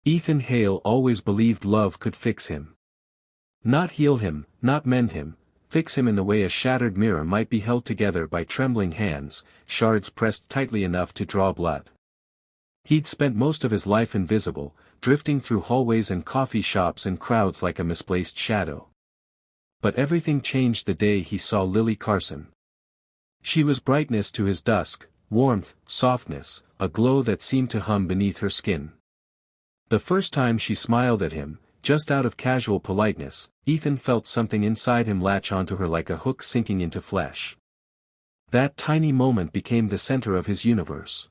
Ethan Hale always believed love could fix him. Not heal him, not mend him, fix him in the way a shattered mirror might be held together by trembling hands, shards pressed tightly enough to draw blood. He'd spent most of his life invisible, drifting through hallways and coffee shops and crowds like a misplaced shadow. But everything changed the day he saw Lily Carson. She was brightness to his dusk, warmth, softness, a glow that seemed to hum beneath her skin. The first time she smiled at him, just out of casual politeness, Ethan felt something inside him latch onto her like a hook sinking into flesh. That tiny moment became the center of his universe.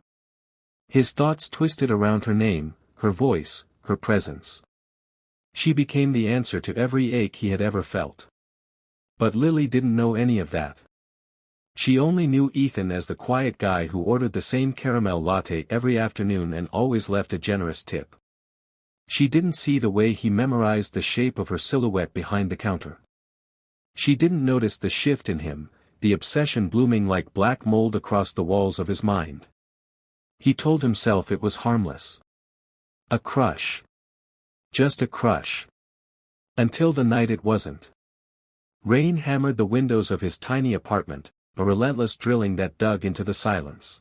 His thoughts twisted around her name, her voice, her presence. She became the answer to every ache he had ever felt. But Lily didn't know any of that. She only knew Ethan as the quiet guy who ordered the same caramel latte every afternoon and always left a generous tip. She didn't see the way he memorized the shape of her silhouette behind the counter. She didn't notice the shift in him, the obsession blooming like black mold across the walls of his mind. He told himself it was harmless. A crush. Just a crush. Until the night it wasn't. Rain hammered the windows of his tiny apartment, a relentless drilling that dug into the silence.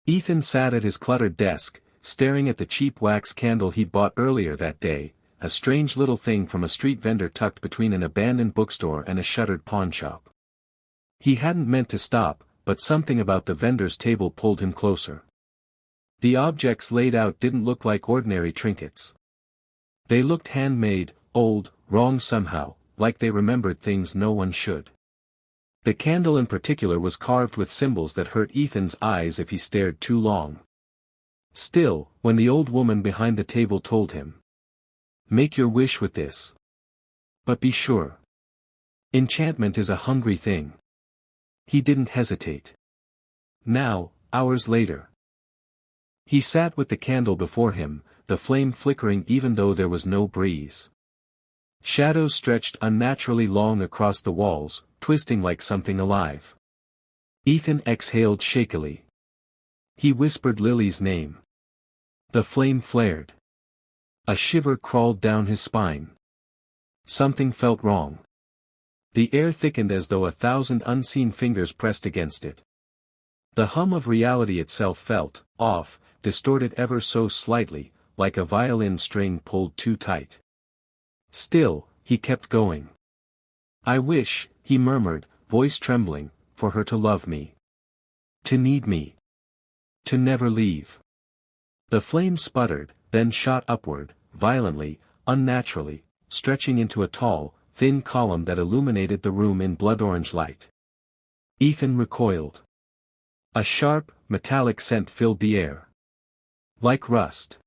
Ethan sat at his cluttered desk, staring at the cheap wax candle he'd bought earlier that day, a strange little thing from a street vendor tucked between an abandoned bookstore and a shuttered pawnshop. He hadn't meant to stop, but something about the vendor's table pulled him closer. The objects laid out didn't look like ordinary trinkets. They looked handmade, old, wrong somehow, like they remembered things no one should. The candle in particular was carved with symbols that hurt Ethan's eyes if he stared too long. Still, when the old woman behind the table told him, "Make your wish with this. But be sure. Enchantment is a hungry thing." He didn't hesitate. Now, hours later. He sat with the candle before him, the flame flickering even though there was no breeze. Shadows stretched unnaturally long across the walls, twisting like something alive. Ethan exhaled shakily. He whispered Lily's name. The flame flared. A shiver crawled down his spine. Something felt wrong. The air thickened as though 1,000 unseen fingers pressed against it. The hum of reality itself felt off, distorted ever so slightly, like a violin string pulled too tight. Still, he kept going. "I wish," he murmured, voice trembling, "for her to love me. To need me. To never leave." The flame sputtered, then shot upward, violently, unnaturally, stretching into a tall, thin column that illuminated the room in blood-orange light. Ethan recoiled. A sharp, metallic scent filled the air. Like rust.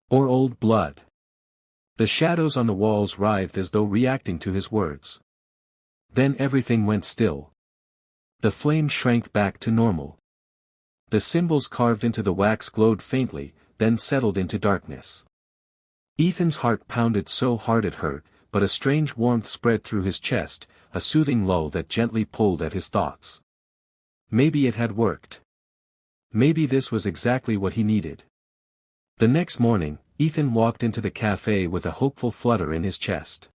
Or old blood. The shadows on the walls writhed as though reacting to his words. Then everything went still. The flame shrank back to normal. The symbols carved into the wax glowed faintly, then settled into darkness. Ethan's heart pounded so hard it hurt, but a strange warmth spread through his chest, a soothing lull that gently pulled at his thoughts. Maybe it had worked. Maybe this was exactly what he needed. The next morning, Ethan walked into the cafe with a hopeful flutter in his chest.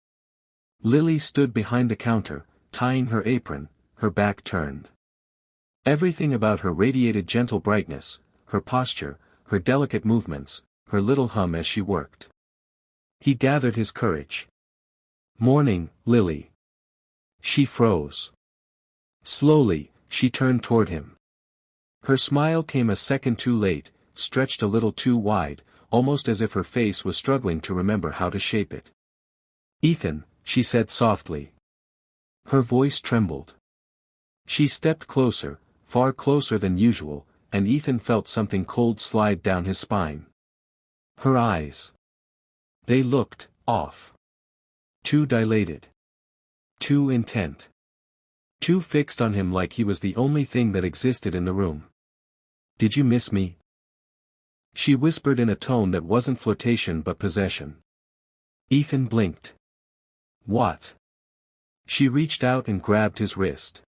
Lily stood behind the counter, tying her apron, her back turned. Everything about her radiated gentle brightness, her posture, her delicate movements, her little hum as she worked. He gathered his courage. "Morning, Lily." She froze. Slowly, she turned toward him. Her smile came a second too late, stretched a little too wide, almost as if her face was struggling to remember how to shape it. "Ethan," she said softly. Her voice trembled. She stepped closer, far closer than usual, and Ethan felt something cold slide down his spine. Her eyes. They looked off. Too dilated. Too intent. Too fixed on him like he was the only thing that existed in the room. "Did you miss me?" She whispered in a tone that wasn't flirtation but possession. Ethan blinked. "What?" She reached out and grabbed his wrist.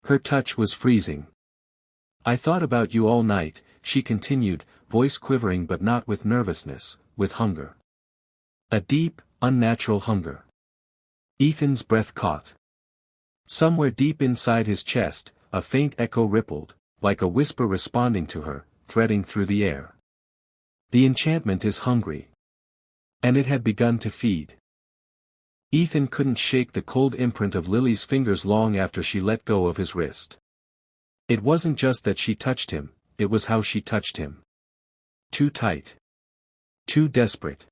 Her touch was freezing. "I thought about you all night," she continued, voice quivering but not with nervousness, with hunger. A deep, unnatural hunger. Ethan's breath caught. Somewhere deep inside his chest, a faint echo rippled, like a whisper responding to her, threading through the air. The enchantment is hungry. And it had begun to feed. Ethan couldn't shake the cold imprint of Lily's fingers long after she let go of his wrist. It wasn't just that she touched him, it was how she touched him. Too tight. Too desperate.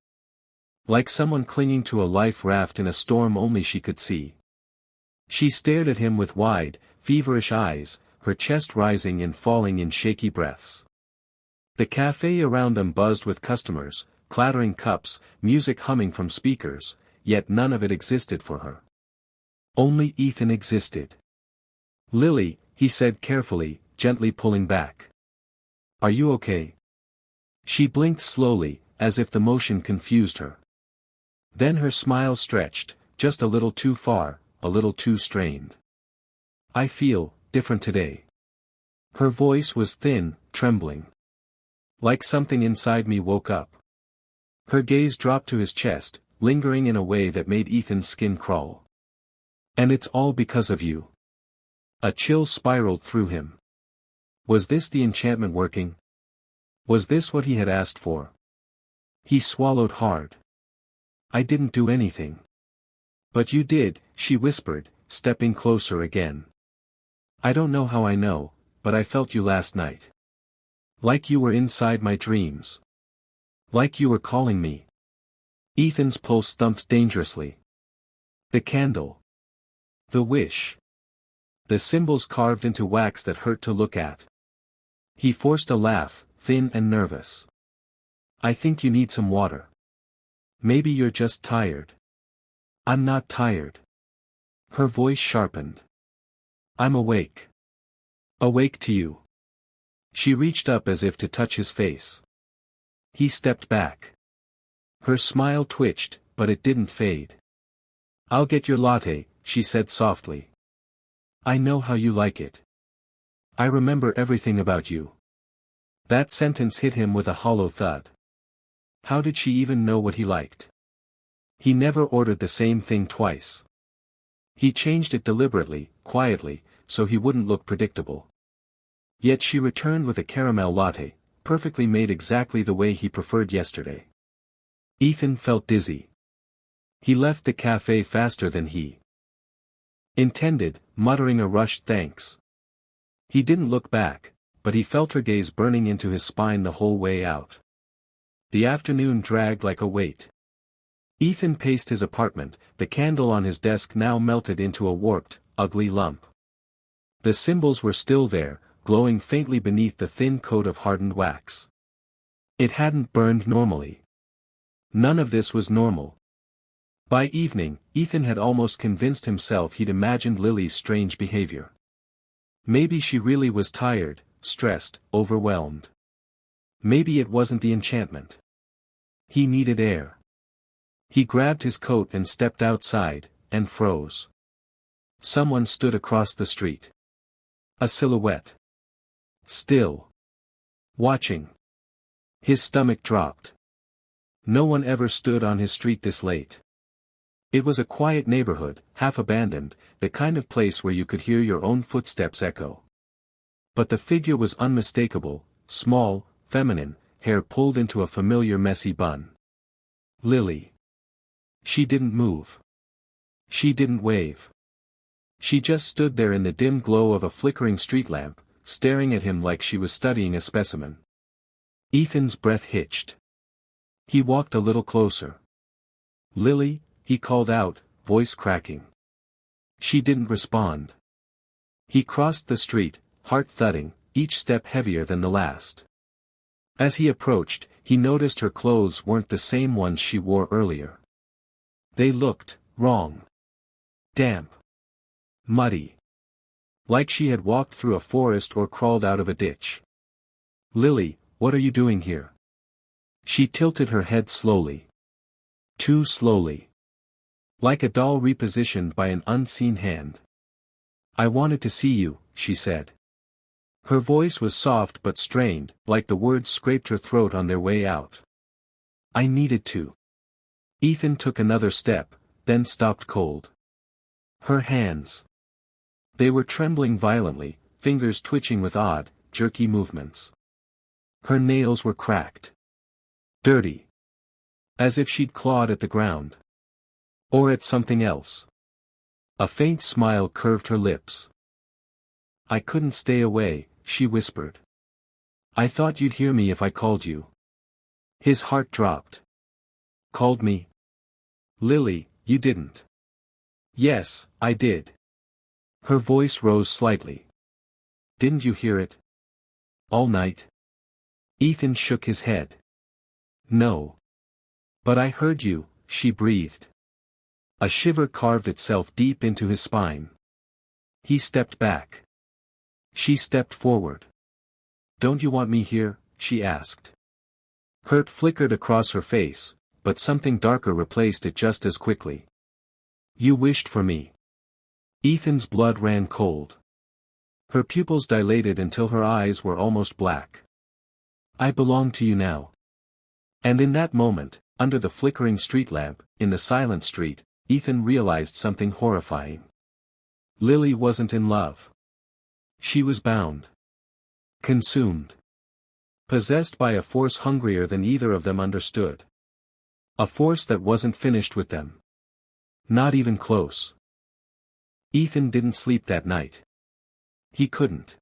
Like someone clinging to a life raft in a storm only she could see. She stared at him with wide, feverish eyes, her chest rising and falling in shaky breaths. The cafe around them buzzed with customers, clattering cups, music humming from speakers, yet none of it existed for her. Only Ethan existed. "Lily," he said carefully, gently pulling back. "Are you okay?" She blinked slowly, as if the motion confused her. Then her smile stretched, just a little too far, a little too strained. "I feel different today." Her voice was thin, trembling. "Like something inside me woke up." Her gaze dropped to his chest, lingering in a way that made Ethan's skin crawl. "And it's all because of you." A chill spiraled through him. Was this the enchantment working? Was this what he had asked for? He swallowed hard. "I didn't do anything." "But you did," she whispered, stepping closer again. "I don't know how I know, but I felt you last night. Like you were inside my dreams. Like you were calling me." Ethan's pulse thumped dangerously. The candle. The wish. The symbols carved into wax that hurt to look at. He forced a laugh, thin and nervous. "I think you need some water. Maybe you're just tired." "I'm not tired." Her voice sharpened. "I'm awake. Awake to you." She reached up as if to touch his face. He stepped back. Her smile twitched, but it didn't fade. "I'll get your latte," she said softly. "I know how you like it. I remember everything about you." That sentence hit him with a hollow thud. How did she even know what he liked? He never ordered the same thing twice. He changed it deliberately, quietly, so he wouldn't look predictable. Yet she returned with a caramel latte, perfectly made exactly the way he preferred yesterday. Ethan felt dizzy. He left the cafe faster than he intended, muttering a rushed thanks. He didn't look back, but he felt her gaze burning into his spine the whole way out. The afternoon dragged like a weight. Ethan paced his apartment, the candle on his desk now melted into a warped, ugly lump. The symbols were still there, glowing faintly beneath the thin coat of hardened wax. It hadn't burned normally. None of this was normal. By evening, Ethan had almost convinced himself he'd imagined Lily's strange behavior. Maybe she really was tired, stressed, overwhelmed. Maybe it wasn't the enchantment. He needed air. He grabbed his coat and stepped outside, and froze. Someone stood across the street. A silhouette. Still. Watching. His stomach dropped. No one ever stood on his street this late. It was a quiet neighborhood, half abandoned, the kind of place where you could hear your own footsteps echo. But the figure was unmistakable, small, feminine, hair pulled into a familiar messy bun. Lily. She didn't move. She didn't wave. She just stood there in the dim glow of a flickering street lamp, staring at him like she was studying a specimen. Ethan's breath hitched. He walked a little closer. "Lily," he called out, voice cracking. She didn't respond. He crossed the street, heart thudding, each step heavier than the last. As he approached, he noticed her clothes weren't the same ones she wore earlier. They looked wrong. Damp. Muddy. Like she had walked through a forest or crawled out of a ditch. "Lily, what are you doing here?" She tilted her head slowly. Too slowly. Like a doll repositioned by an unseen hand. "I wanted to see you," she said. Her voice was soft but strained, like the words scraped her throat on their way out. I needed to. Ethan took another step, then stopped cold. Her hands. They were trembling violently, fingers twitching with odd, jerky movements. Her nails were cracked. Dirty. As if she'd clawed at the ground. Or at something else. A faint smile curved her lips. I couldn't stay away, she whispered. I thought you'd hear me if I called you. His heart dropped. Called me? Lily, you didn't. Yes, I did. Her voice rose slightly. Didn't you hear it? All night? Ethan shook his head. No. But I heard you, she breathed. A shiver carved itself deep into his spine. He stepped back. She stepped forward. Don't you want me here? She asked. Hurt flickered across her face, but something darker replaced it just as quickly. You wished for me. Ethan's blood ran cold. Her pupils dilated until her eyes were almost black. I belong to you now. And in that moment, under the flickering street lamp, in the silent street, Ethan realized something horrifying. Lily wasn't in love. She was bound. Consumed. Possessed by a force hungrier than either of them understood. A force that wasn't finished with them. Not even close. Ethan didn't sleep that night. He couldn't.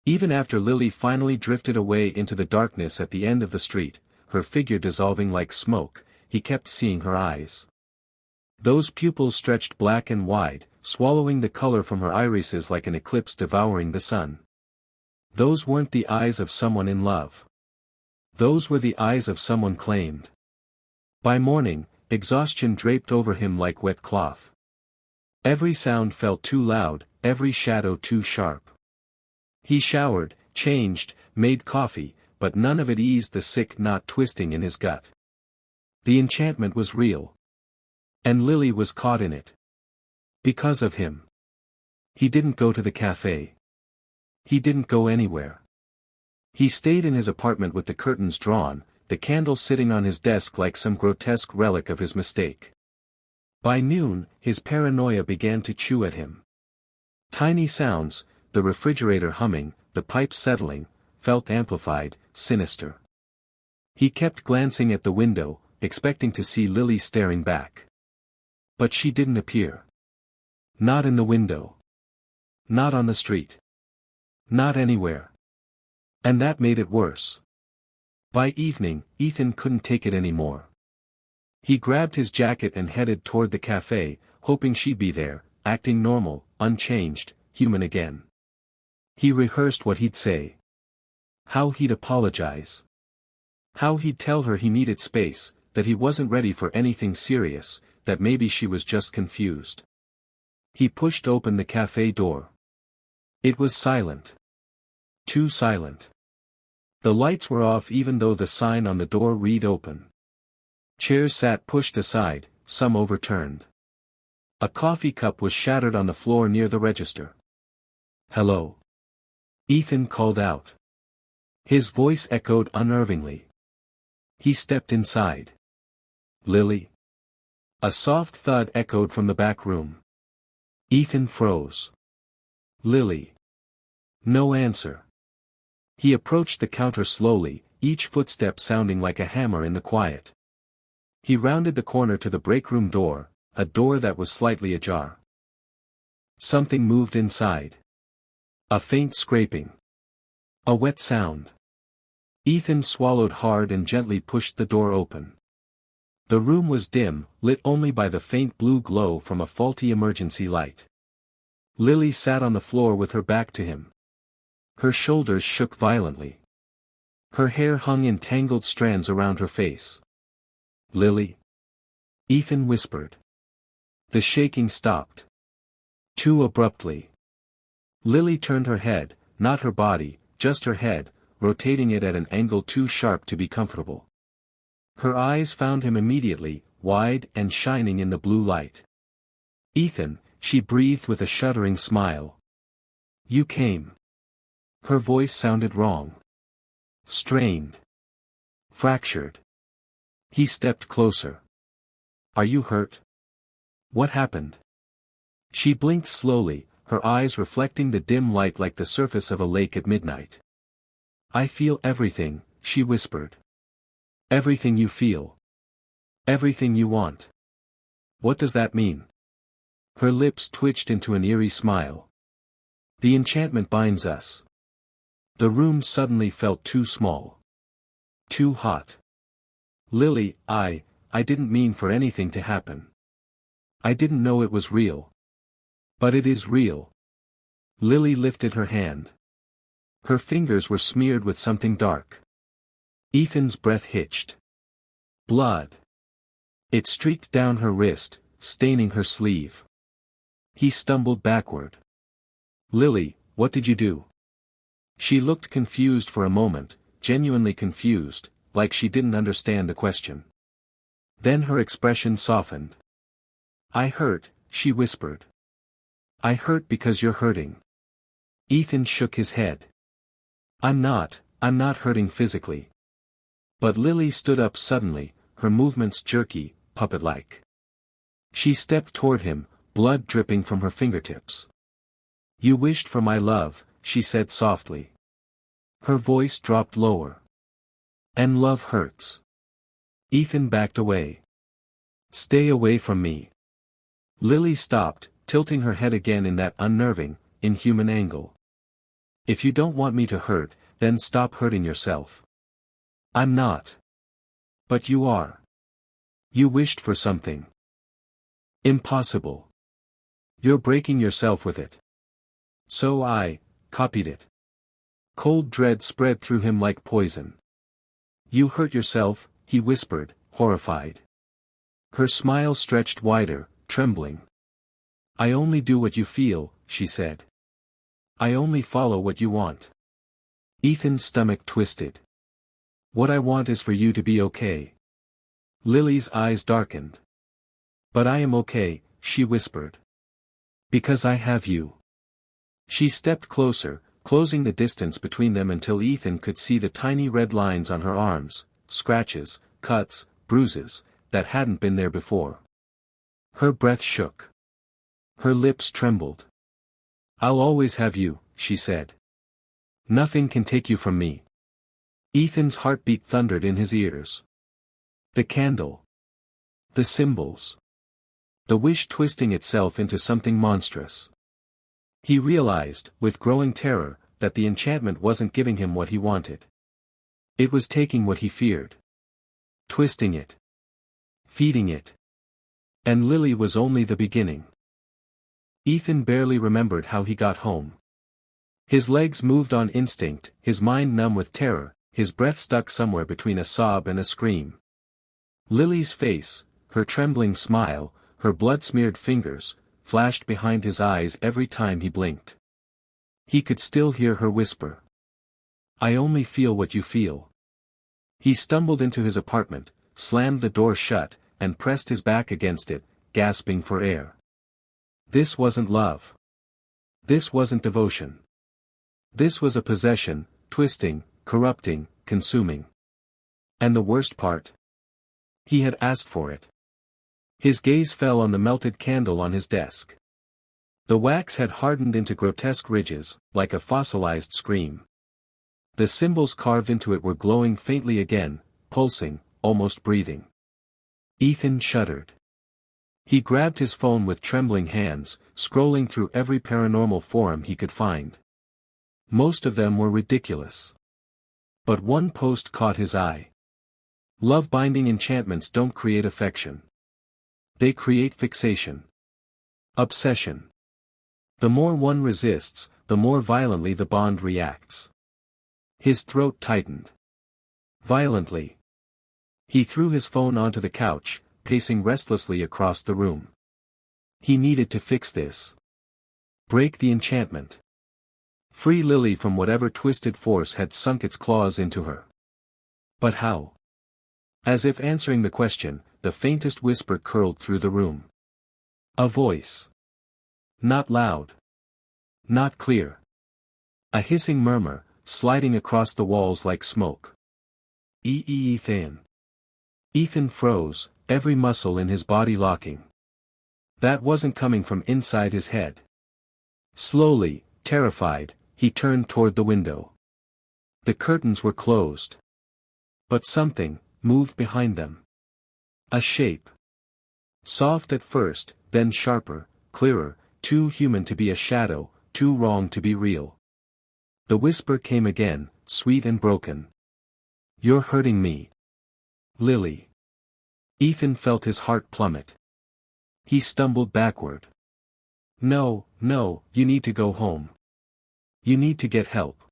Even after Lily finally drifted away into the darkness at the end of the street, her figure dissolving like smoke, he kept seeing her eyes. Those pupils stretched black and wide, swallowing the color from her irises like an eclipse devouring the sun. Those weren't the eyes of someone in love. Those were the eyes of someone claimed. By morning, exhaustion draped over him like wet cloth. Every sound felt too loud, every shadow too sharp. He showered, changed, made coffee, but none of it eased the sick knot twisting in his gut. The enchantment was real. And Lily was caught in it. Because of him. He didn't go to the cafe. He didn't go anywhere. He stayed in his apartment with the curtains drawn, the candle sitting on his desk like some grotesque relic of his mistake. By noon, his paranoia began to chew at him. Tiny sounds, the refrigerator humming, the pipes settling, felt amplified, sinister. He kept glancing at the window, expecting to see Lily staring back. But she didn't appear. Not in the window. Not on the street. Not anywhere. And that made it worse. By evening, Ethan couldn't take it anymore. He grabbed his jacket and headed toward the cafe, hoping she'd be there, acting normal, unchanged, human again. He rehearsed what he'd say. How he'd apologize. How he'd tell her he needed space, that he wasn't ready for anything serious, that maybe she was just confused. He pushed open the cafe door. It was silent. Too silent. The lights were off even though the sign on the door read open. Chairs sat pushed aside, some overturned. A coffee cup was shattered on the floor near the register. Hello. Ethan called out. His voice echoed unnervingly. He stepped inside. Lily. A soft thud echoed from the back room. Ethan froze. Lily. No answer. He approached the counter slowly, each footstep sounding like a hammer in the quiet. He rounded the corner to the break room door, a door that was slightly ajar. Something moved inside. A faint scraping. A wet sound. Ethan swallowed hard and gently pushed the door open. The room was dim, lit only by the faint blue glow from a faulty emergency light. Lily sat on the floor with her back to him. Her shoulders shook violently. Her hair hung in tangled strands around her face. Lily? Ethan whispered. The shaking stopped. Too abruptly. Lily turned her head, not her body, just her head, rotating it at an angle too sharp to be comfortable. Her eyes found him immediately, wide and shining in the blue light. Ethan, she breathed with a shuddering smile. You came. Her voice sounded wrong. Strained. Fractured. He stepped closer. Are you hurt? What happened? She blinked slowly, her eyes reflecting the dim light like the surface of a lake at midnight. I feel everything, she whispered. Everything you feel. Everything you want. What does that mean? Her lips twitched into an eerie smile. The enchantment binds us. The room suddenly felt too small. Too hot. Lily, I didn't mean for anything to happen. I didn't know it was real. But it is real. Lily lifted her hand. Her fingers were smeared with something dark. Ethan's breath hitched. Blood. It streaked down her wrist, staining her sleeve. He stumbled backward. Lily, what did you do? She looked confused for a moment, genuinely confused, like she didn't understand the question. Then her expression softened. I hurt, she whispered. I hurt because you're hurting. Ethan shook his head. I'm not hurting physically. But Lily stood up suddenly, her movements jerky, puppet-like. She stepped toward him, blood dripping from her fingertips. You wished for my love, she said softly. Her voice dropped lower. And love hurts. Ethan backed away. Stay away from me. Lily stopped, tilting her head again in that unnerving, inhuman angle. If you don't want me to hurt, then stop hurting yourself. I'm not. But you are. You wished for something. Impossible. You're breaking yourself with it. So I copied it. Cold dread spread through him like poison. You hurt yourself, he whispered, horrified. Her smile stretched wider, trembling. I only do what you feel, she said. I only follow what you want. Ethan's stomach twisted. What I want is for you to be okay. Lily's eyes darkened. But I am okay, she whispered. Because I have you. She stepped closer, closing the distance between them until Ethan could see the tiny red lines on her arms, scratches, cuts, bruises, that hadn't been there before. Her breath shook. Her lips trembled. I'll always have you, she said. Nothing can take you from me. Ethan's heartbeat thundered in his ears. The candle. The symbols. The wish twisting itself into something monstrous. He realized, with growing terror, that the enchantment wasn't giving him what he wanted. It was taking what he feared. Twisting it. Feeding it. And Lily was only the beginning. Ethan barely remembered how he got home. His legs moved on instinct, his mind numb with terror, his breath stuck somewhere between a sob and a scream. Lily's face, her trembling smile, her blood-smeared fingers, flashed behind his eyes every time he blinked. He could still hear her whisper. I only feel what you feel. He stumbled into his apartment, slammed the door shut, and pressed his back against it, gasping for air. This wasn't love. This wasn't devotion. This was a possession, twisting, corrupting, consuming. And the worst part? He had asked for it. His gaze fell on the melted candle on his desk. The wax had hardened into grotesque ridges, like a fossilized scream. The symbols carved into it were glowing faintly again, pulsing, almost breathing. Ethan shuddered. He grabbed his phone with trembling hands, scrolling through every paranormal forum he could find. Most of them were ridiculous. But one post caught his eye. Love-binding enchantments don't create affection. They create fixation. Obsession. The more one resists, the more violently the bond reacts. His throat tightened. Violently. He threw his phone onto the couch, pacing restlessly across the room. He needed to fix this. Break the enchantment. Free Lily from whatever twisted force had sunk its claws into her. But how? As if answering the question, the faintest whisper curled through the room. A voice. Not loud. Not clear. A hissing murmur, sliding across the walls like smoke. Ethan. Ethan froze, every muscle in his body locking. That wasn't coming from inside his head. Slowly, terrified, he turned toward the window. The curtains were closed. But something moved behind them. A shape. Soft at first, then sharper, clearer, too human to be a shadow, too wrong to be real. The whisper came again, sweet and broken. "You're hurting me. Lily." Ethan felt his heart plummet. He stumbled backward. No, you need to go home. You need to get help."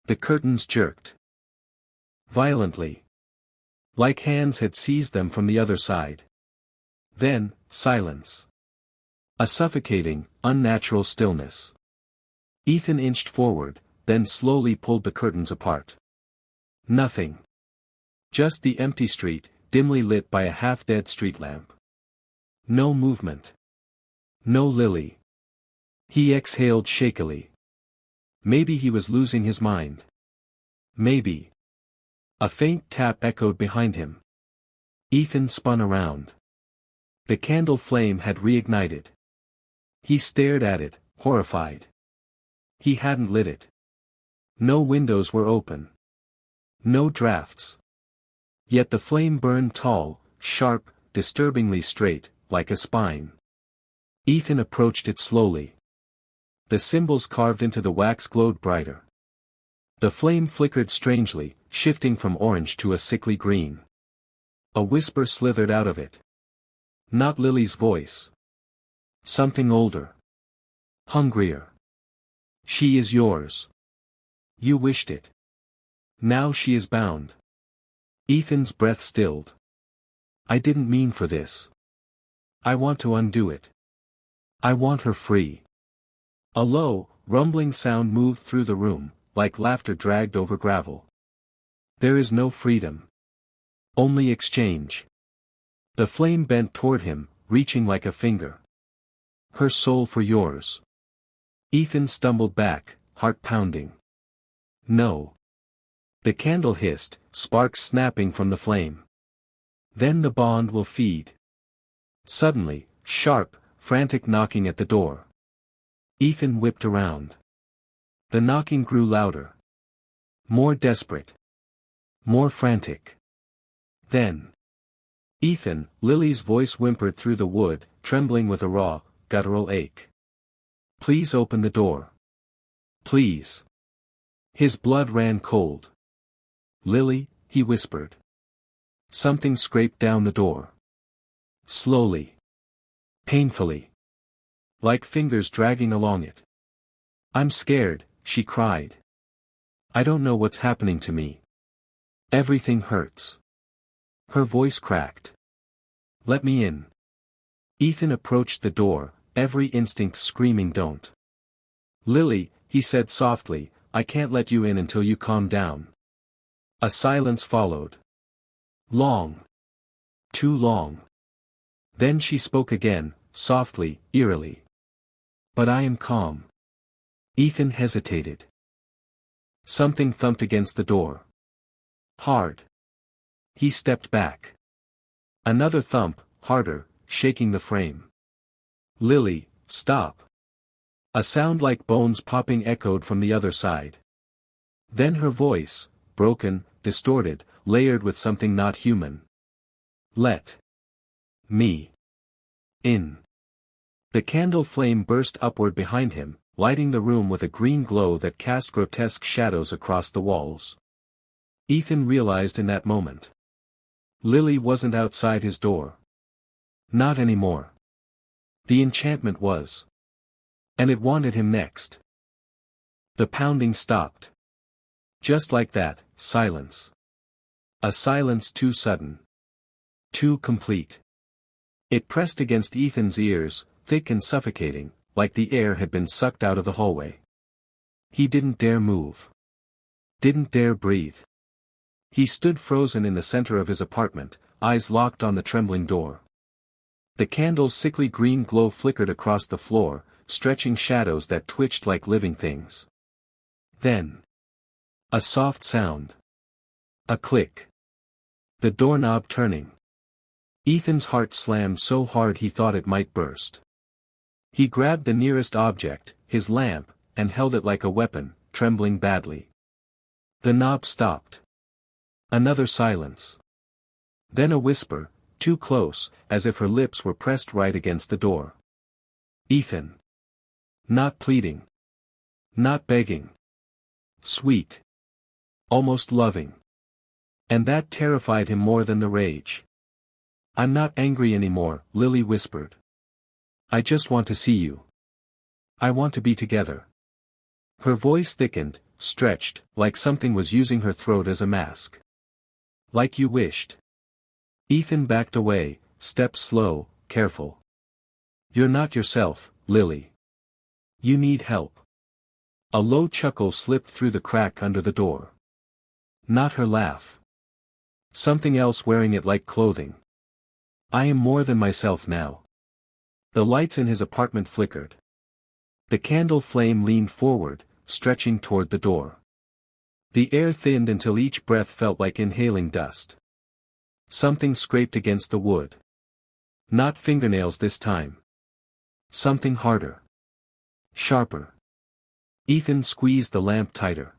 The curtains jerked. Violently. Like hands had seized them from the other side. Then, silence. A suffocating, unnatural stillness. Ethan inched forward, then slowly pulled the curtains apart. Nothing. Just the empty street, dimly lit by a half-dead street lamp. No movement. No Lily. He exhaled shakily. Maybe he was losing his mind. Maybe. A faint tap echoed behind him. Ethan spun around. The candle flame had reignited. He stared at it, horrified. He hadn't lit it. No windows were open. No drafts. Yet the flame burned tall, sharp, disturbingly straight, like a spine. Ethan approached it slowly. The symbols carved into the wax glowed brighter. The flame flickered strangely, shifting from orange to a sickly green. A whisper slithered out of it. Not Lily's voice. Something older. Hungrier. "She is yours. You wished it. Now she is bound." Ethan's breath stilled. "I didn't mean for this. I want to undo it. I want her free." A low, rumbling sound moved through the room, like laughter dragged over gravel. "There is no freedom. Only exchange." The flame bent toward him, reaching like a finger. "Her soul for yours." Ethan stumbled back, heart pounding. "No." The candle hissed, sparks snapping from the flame. "Then the bond will feed." Suddenly, sharp, frantic knocking at the door. Ethan whipped around. The knocking grew louder. More desperate. More frantic. Then. "Ethan," Lily's voice whimpered through the wood, trembling with a raw, guttural ache. "Please open the door. Please." His blood ran cold. "Lily," he whispered. Something scraped down the door. Slowly. Painfully. Like fingers dragging along it. "I'm scared," she cried. "I don't know what's happening to me. Everything hurts." Her voice cracked. "Let me in." Ethan approached the door, every instinct screaming don't. "Lily," he said softly, "I can't let you in until you calm down." A silence followed. Long. Too long. Then she spoke again, softly, eerily. "But I am calm." Ethan hesitated. Something thumped against the door. Hard. He stepped back. Another thump, harder, shaking the frame. "Lily, stop." A sound like bones popping echoed from the other side. Then her voice, broken, distorted, layered with something not human. "Let me in." The candle flame burst upward behind him, lighting the room with a green glow that cast grotesque shadows across the walls. Ethan realized in that moment. Lily wasn't outside his door. Not anymore. The enchantment was. And it wanted him next. The pounding stopped. Just like that, silence. A silence too sudden. Too complete. It pressed against Ethan's ears, thick and suffocating, like the air had been sucked out of the hallway. He didn't dare move. Didn't dare breathe. He stood frozen in the center of his apartment, eyes locked on the trembling door. The candle's sickly green glow flickered across the floor, stretching shadows that twitched like living things. Then. A soft sound. A click. The doorknob turning. Ethan's heart slammed so hard he thought it might burst. He grabbed the nearest object, his lamp, and held it like a weapon, trembling badly. The knob stopped. Another silence. Then a whisper, too close, as if her lips were pressed right against the door. Ethan. Not pleading. Not begging. Sweet. Almost loving. And that terrified him more than the rage. I'm not angry anymore, Lily whispered. I just want to see you. I want to be together. Her voice thickened, stretched, like something was using her throat as a mask. Like you wished. Ethan backed away, steps slow, careful. You're not yourself, Lily. You need help. A low chuckle slipped through the crack under the door. Not her laugh. Something else wearing it like clothing. I am more than myself now. The lights in his apartment flickered. The candle flame leaned forward, stretching toward the door. The air thinned until each breath felt like inhaling dust. Something scraped against the wood. Not fingernails this time. Something harder. Sharper. Ethan squeezed the lamp tighter.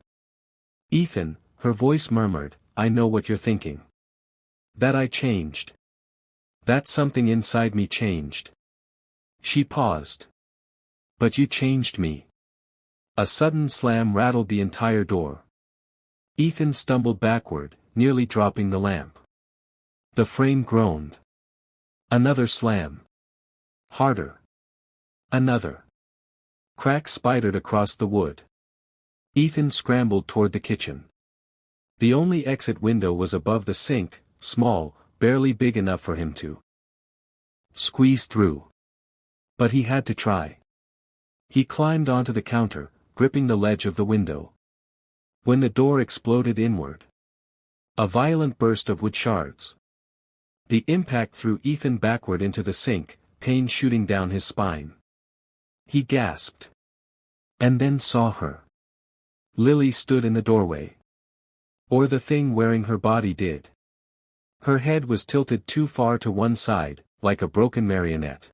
Ethan, her voice murmured, I know what you're thinking. That I changed. That something inside me changed. She paused. But you changed me. A sudden slam rattled the entire door. Ethan stumbled backward, nearly dropping the lamp. The frame groaned. Another slam. Harder. Another. Cracks spidered across the wood. Ethan scrambled toward the kitchen. The only exit window was above the sink, small, barely big enough for him to squeeze through. But he had to try. He climbed onto the counter, gripping the ledge of the window. When the door exploded inward. A violent burst of wood shards. The impact threw Ethan backward into the sink, pain shooting down his spine. He gasped. And then saw her. Lily stood in the doorway. Or the thing wearing her body did. Her head was tilted too far to one side, like a broken marionette.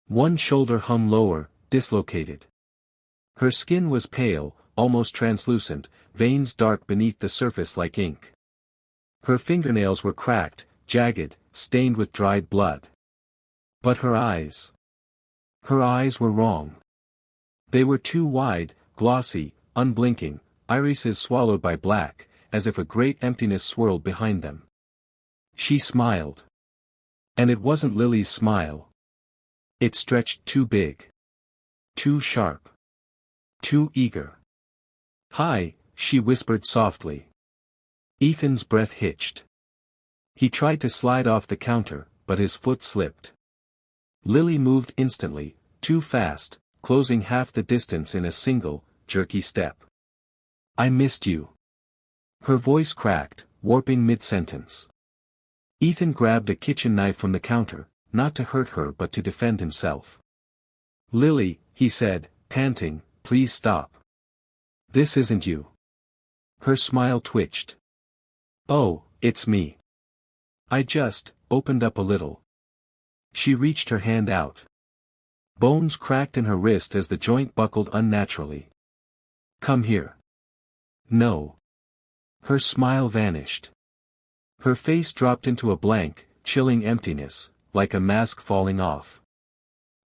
One shoulder hung lower, dislocated. Her skin was pale, almost translucent, veins dark beneath the surface like ink. Her fingernails were cracked, jagged, stained with dried blood. But her eyes. Her eyes were wrong. They were too wide, glossy, unblinking, irises swallowed by black, as if a great emptiness swirled behind them. She smiled. And it wasn't Lily's smile. It stretched too big. Too sharp. Too eager. Hi, she whispered softly. Ethan's breath hitched. He tried to slide off the counter, but his foot slipped. Lily moved instantly, too fast, closing half the distance in a single, jerky step. I missed you. Her voice cracked, warping mid-sentence. Ethan grabbed a kitchen knife from the counter, not to hurt her but to defend himself. Lily, he said, panting, please stop. This isn't you. Her smile twitched. Oh, it's me. I just opened up a little. She reached her hand out. Bones cracked in her wrist as the joint buckled unnaturally. Come here. No. Her smile vanished. Her face dropped into a blank, chilling emptiness, like a mask falling off.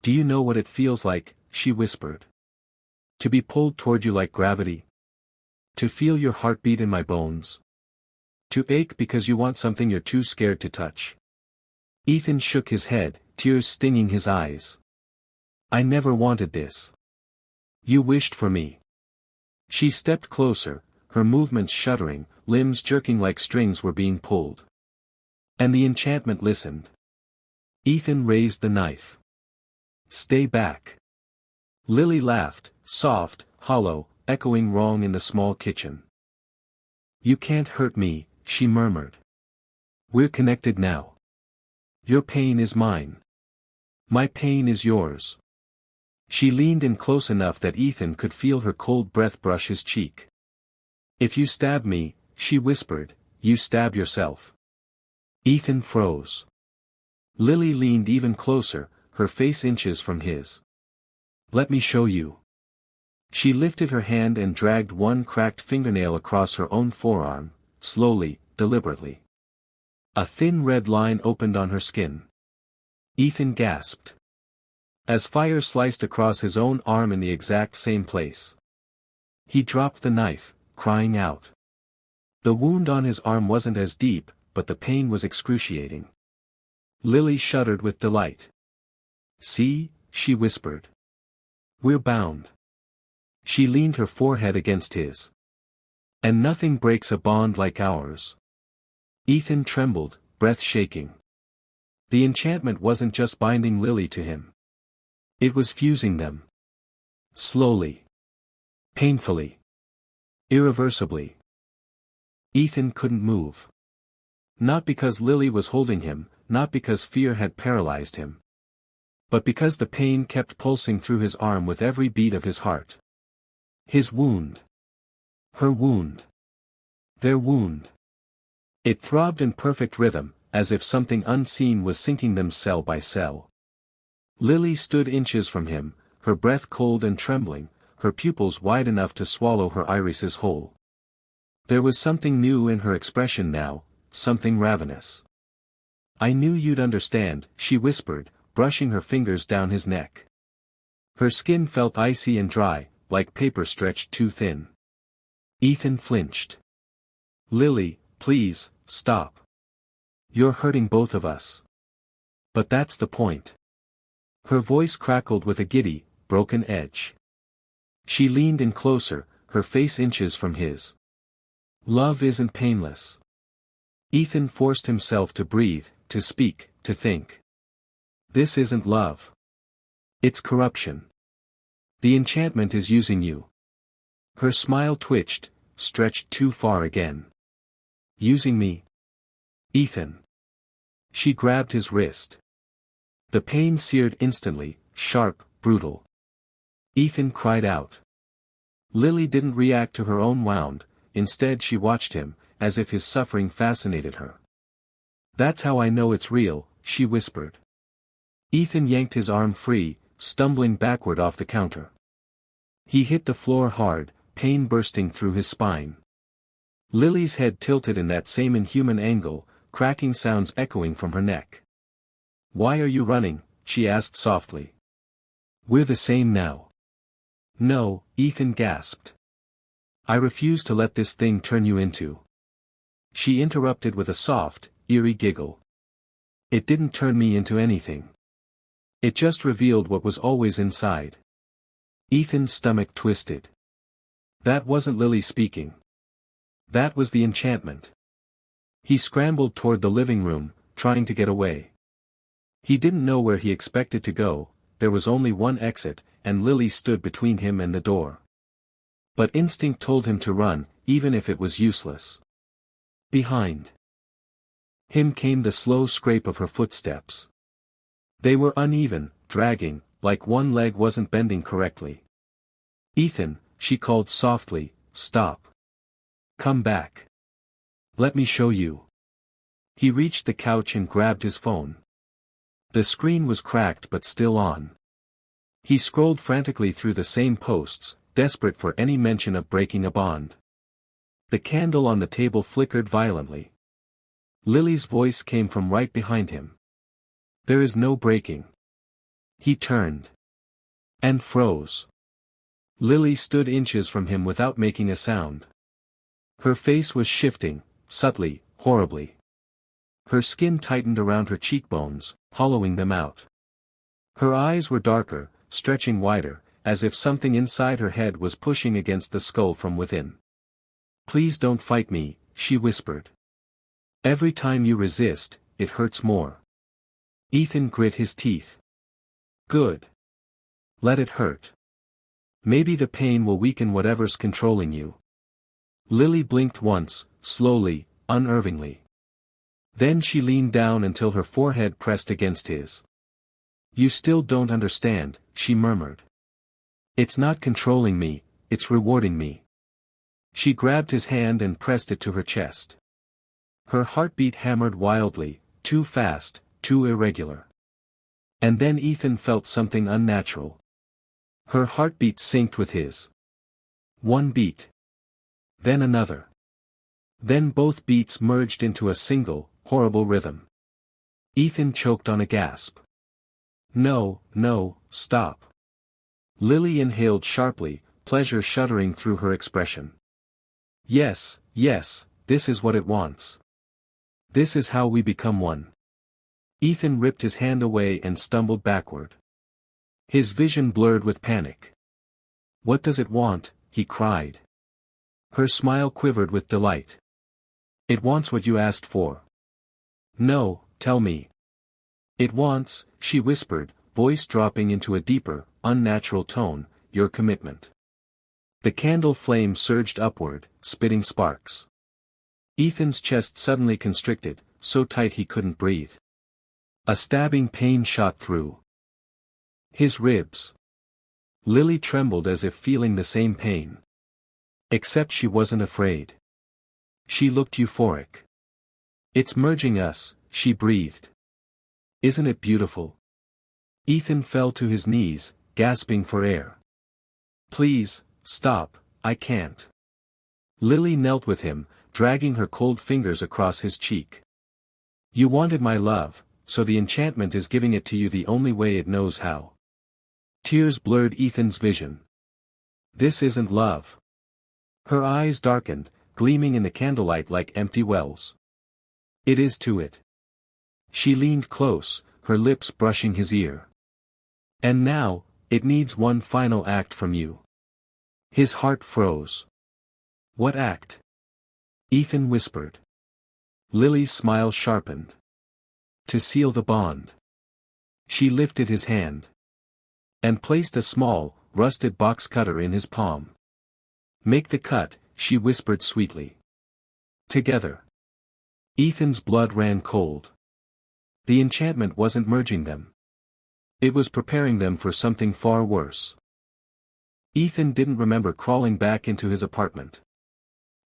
Do you know what it feels like, she whispered. To be pulled toward you like gravity? To feel your heartbeat in my bones? To ache because you want something you're too scared to touch? Ethan shook his head, tears stinging his eyes. I never wanted this. You wished for me. She stepped closer, her movements shuddering, limbs jerking like strings were being pulled. And the enchantment listened. Ethan raised the knife. Stay back. Lily laughed, soft, hollow, echoing wrong in the small kitchen. You can't hurt me, she murmured. We're connected now. Your pain is mine. My pain is yours. She leaned in close enough that Ethan could feel her cold breath brush his cheek. "If you stab me," she whispered, "you stab yourself." Ethan froze. Lily leaned even closer, her face inches from his. "Let me show you." She lifted her hand and dragged one cracked fingernail across her own forearm, slowly, deliberately. A thin red line opened on her skin. Ethan gasped. As fire sliced across his own arm in the exact same place. He dropped the knife, crying out. The wound on his arm wasn't as deep, but the pain was excruciating. Lily shuddered with delight. "See," she whispered. "We're bound." She leaned her forehead against his. "And nothing breaks a bond like ours." Ethan trembled, breath shaking. The enchantment wasn't just binding Lily to him. It was fusing them. Slowly. Painfully. Irreversibly. Ethan couldn't move. Not because Lily was holding him, not because fear had paralyzed him. But because the pain kept pulsing through his arm with every beat of his heart. His wound. Her wound. Their wound. It throbbed in perfect rhythm, as if something unseen was sinking them cell by cell. Lily stood inches from him, her breath cold and trembling, her pupils wide enough to swallow her irises whole. There was something new in her expression now, something ravenous. "I knew you'd understand," she whispered, brushing her fingers down his neck. Her skin felt icy and dry, like paper stretched too thin. Ethan flinched. "Lily, please, stop. You're hurting both of us." "But that's the point." Her voice crackled with a giddy, broken edge. She leaned in closer, her face inches from his. "Love isn't painless." Ethan forced himself to breathe, to speak, to think. "This isn't love. It's corruption. The enchantment is using you." Her smile twitched, stretched too far again. "Using me?" "Ethan." She grabbed his wrist. The pain seared instantly, sharp, brutal. Ethan cried out. Lily didn't react to her own wound, instead she watched him, as if his suffering fascinated her. "That's how I know it's real," she whispered. Ethan yanked his arm free, stumbling backward off the counter. He hit the floor hard, pain bursting through his spine. Lily's head tilted in that same inhuman angle, cracking sounds echoing from her neck. "Why are you running?" she asked softly. "We're the same now." "No," Ethan gasped. "I refuse to let this thing turn you into." She interrupted with a soft, eerie giggle. "It didn't turn me into anything. It just revealed what was always inside." Ethan's stomach twisted. That wasn't Lily speaking. That was the enchantment. He scrambled toward the living room, trying to get away. He didn't know where he expected to go, there was only one exit, and Lily stood between him and the door. But instinct told him to run, even if it was useless. Behind him came the slow scrape of her footsteps. They were uneven, dragging, like one leg wasn't bending correctly. "Ethan," she called softly, "stop. Come back. Let me show you." He reached the couch and grabbed his phone. The screen was cracked but still on. He scrolled frantically through the same posts, desperate for any mention of breaking a bond. The candle on the table flickered violently. Lily's voice came from right behind him. "There is no breaking." He turned. And froze. Lily stood inches from him without making a sound. Her face was shifting, subtly, horribly. Her skin tightened around her cheekbones, hollowing them out. Her eyes were darker, stretching wider, as if something inside her head was pushing against the skull from within. "Please don't fight me," she whispered. "Every time you resist, it hurts more." Ethan grit his teeth. "Good. Let it hurt. Maybe the pain will weaken whatever's controlling you." Lily blinked once, slowly, unervingly. Then she leaned down until her forehead pressed against his. "You still don't understand," she murmured. It's not controlling me, it's rewarding me. She grabbed his hand and pressed it to her chest. Her heartbeat hammered wildly, too fast, too irregular. And then Ethan felt something unnatural. Her heartbeat synced with his. One beat. Then another. Then both beats merged into a single, horrible rhythm. Ethan choked on a gasp. No, no, stop. Lily inhaled sharply, pleasure shuddering through her expression. Yes, yes, this is what it wants. This is how we become one. Ethan ripped his hand away and stumbled backward. His vision blurred with panic. What does it want? He cried. Her smile quivered with delight. It wants what you asked for. No, tell me. It wants, she whispered, voice dropping into a deeper, unnatural tone, your commitment. The candle flame surged upward, spitting sparks. Ethan's chest suddenly constricted, so tight he couldn't breathe. A stabbing pain shot through his ribs. Lily trembled as if feeling the same pain. Except she wasn't afraid. She looked euphoric. It's merging us, she breathed. Isn't it beautiful? Ethan fell to his knees, gasping for air. Please, stop, I can't. Lily knelt with him, dragging her cold fingers across his cheek. You wanted my love, so the enchantment is giving it to you the only way it knows how. Tears blurred Ethan's vision. This isn't love. Her eyes darkened, gleaming in the candlelight like empty wells. It is to it. She leaned close, her lips brushing his ear. And now, it needs one final act from you. His heart froze. What act? Ethan whispered. Lily's smile sharpened. To seal the bond. She lifted his hand. And placed a small, rusted box cutter in his palm. Make the cut, she whispered sweetly. Together. Ethan's blood ran cold. The enchantment wasn't merging them. It was preparing them for something far worse. Ethan didn't remember crawling back into his apartment.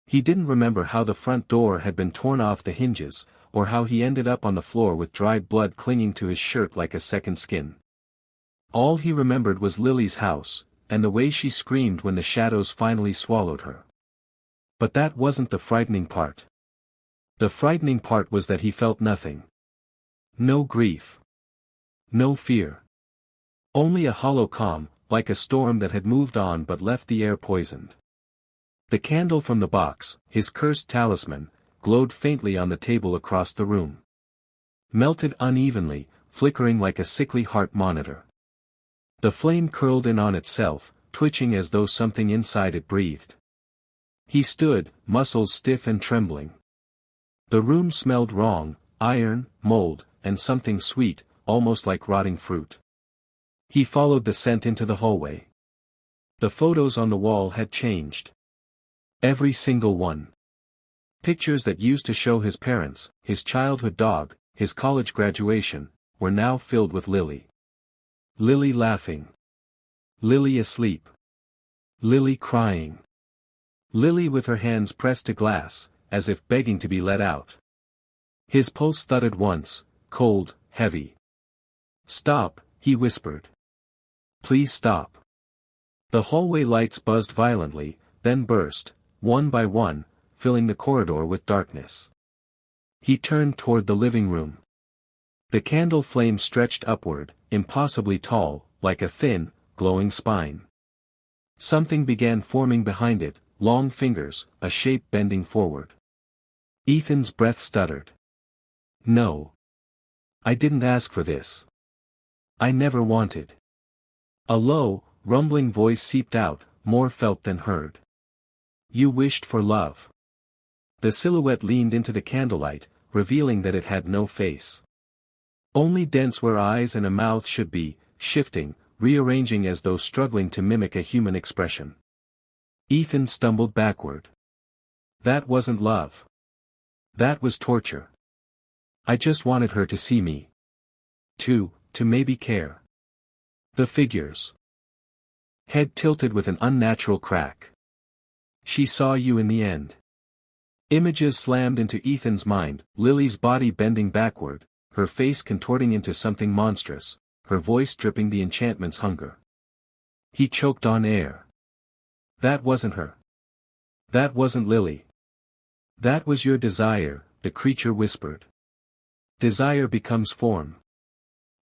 He didn't remember how the front door had been torn off the hinges, or how he ended up on the floor with dried blood clinging to his shirt like a second skin. All he remembered was Lily's house, and the way she screamed when the shadows finally swallowed her. But that wasn't the frightening part. The frightening part was that he felt nothing. No grief. No fear. Only a hollow calm, like a storm that had moved on but left the air poisoned. The candle from the box, his cursed talisman, glowed faintly on the table across the room. Melted unevenly, flickering like a sickly heart monitor. The flame curled in on itself, twitching as though something inside it breathed. He stood, muscles stiff and trembling. The room smelled wrong, iron, mold, and something sweet, almost like rotting fruit. He followed the scent into the hallway. The photos on the wall had changed. Every single one. Pictures that used to show his parents, his childhood dog, his college graduation, were now filled with Lily. Lily laughing. Lily asleep. Lily crying. Lily with her hands pressed to glass, as if begging to be let out. His pulse thudded once, cold, heavy. Stop, he whispered. Please stop. The hallway lights buzzed violently, then burst, one by one, filling the corridor with darkness. He turned toward the living room. The candle flame stretched upward, impossibly tall, like a thin, glowing spine. Something began forming behind it, long fingers, a shape bending forward. Ethan's breath stuttered. No. I didn't ask for this. I never wanted. A low, rumbling voice seeped out, more felt than heard. You wished for love. The silhouette leaned into the candlelight, revealing that it had no face. Only dents where eyes and a mouth should be, shifting, rearranging as though struggling to mimic a human expression. Ethan stumbled backward. That wasn't love. That was torture. I just wanted her to see me. To maybe care. The figures. Head tilted with an unnatural crack. She saw you in the end. Images slammed into Ethan's mind, Lily's body bending backward, her face contorting into something monstrous, her voice dripping the enchantment's hunger. He choked on air. That wasn't her. That wasn't Lily. That was your desire, the creature whispered. Desire becomes form.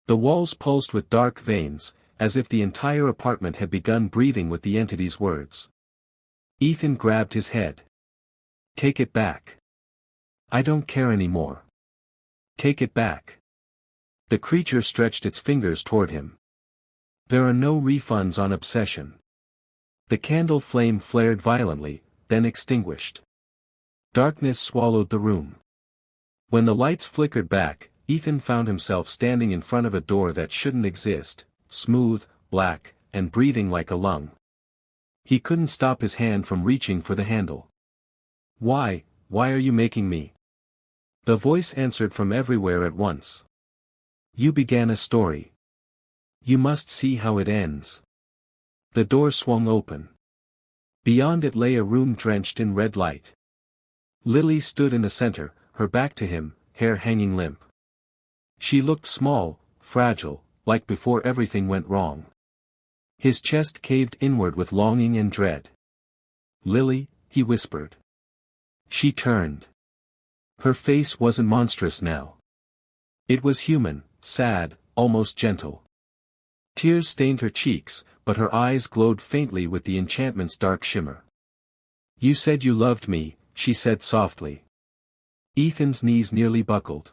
The walls pulsed with dark veins, as if the entire apartment had begun breathing with the entity's words. Ethan grabbed his head. Take it back. I don't care anymore. Take it back. The creature stretched its fingers toward him. There are no refunds on obsession. The candle flame flared violently, then extinguished. Darkness swallowed the room. When the lights flickered back, Ethan found himself standing in front of a door that shouldn't exist, smooth, black, and breathing like a lung. He couldn't stop his hand from reaching for the handle. Why are you making me? The voice answered from everywhere at once. You began a story. You must see how it ends. The door swung open. Beyond it lay a room drenched in red light. Lily stood in the center, her back to him, hair hanging limp. She looked small, fragile, like before everything went wrong. His chest caved inward with longing and dread. Lily, he whispered. She turned. Her face wasn't monstrous now. It was human, sad, almost gentle. Tears stained her cheeks, but her eyes glowed faintly with the enchantment's dark shimmer. You said you loved me, she said softly. Ethan's knees nearly buckled.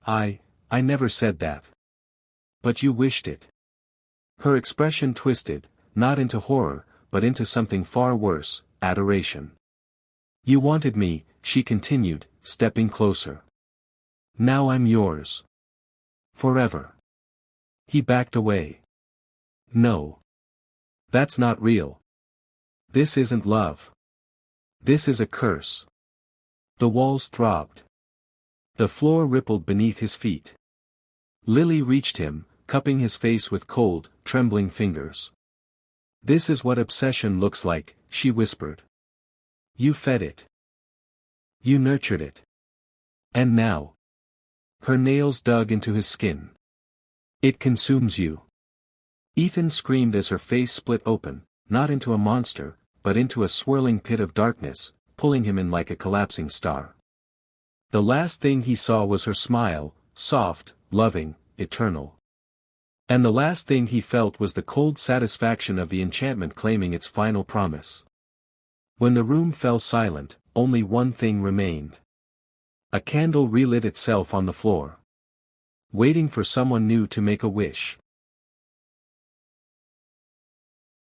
I never said that. But you wished it. Her expression twisted, not into horror, but into something far worse, adoration. You wanted me, she continued, stepping closer. Now I'm yours. Forever. He backed away. No. That's not real. This isn't love. This is a curse. The walls throbbed. The floor rippled beneath his feet. Lily reached him, cupping his face with cold, trembling fingers. This is what obsession looks like, she whispered. You fed it. You nurtured it. And now. Her nails dug into his skin. It consumes you. Ethan screamed as her face split open, not into a monster, but into a swirling pit of darkness, pulling him in like a collapsing star. The last thing he saw was her smile, soft, loving, eternal. And the last thing he felt was the cold satisfaction of the enchantment claiming its final promise. When the room fell silent, only one thing remained. A candle relit itself on the floor. Waiting for someone new to make a wish.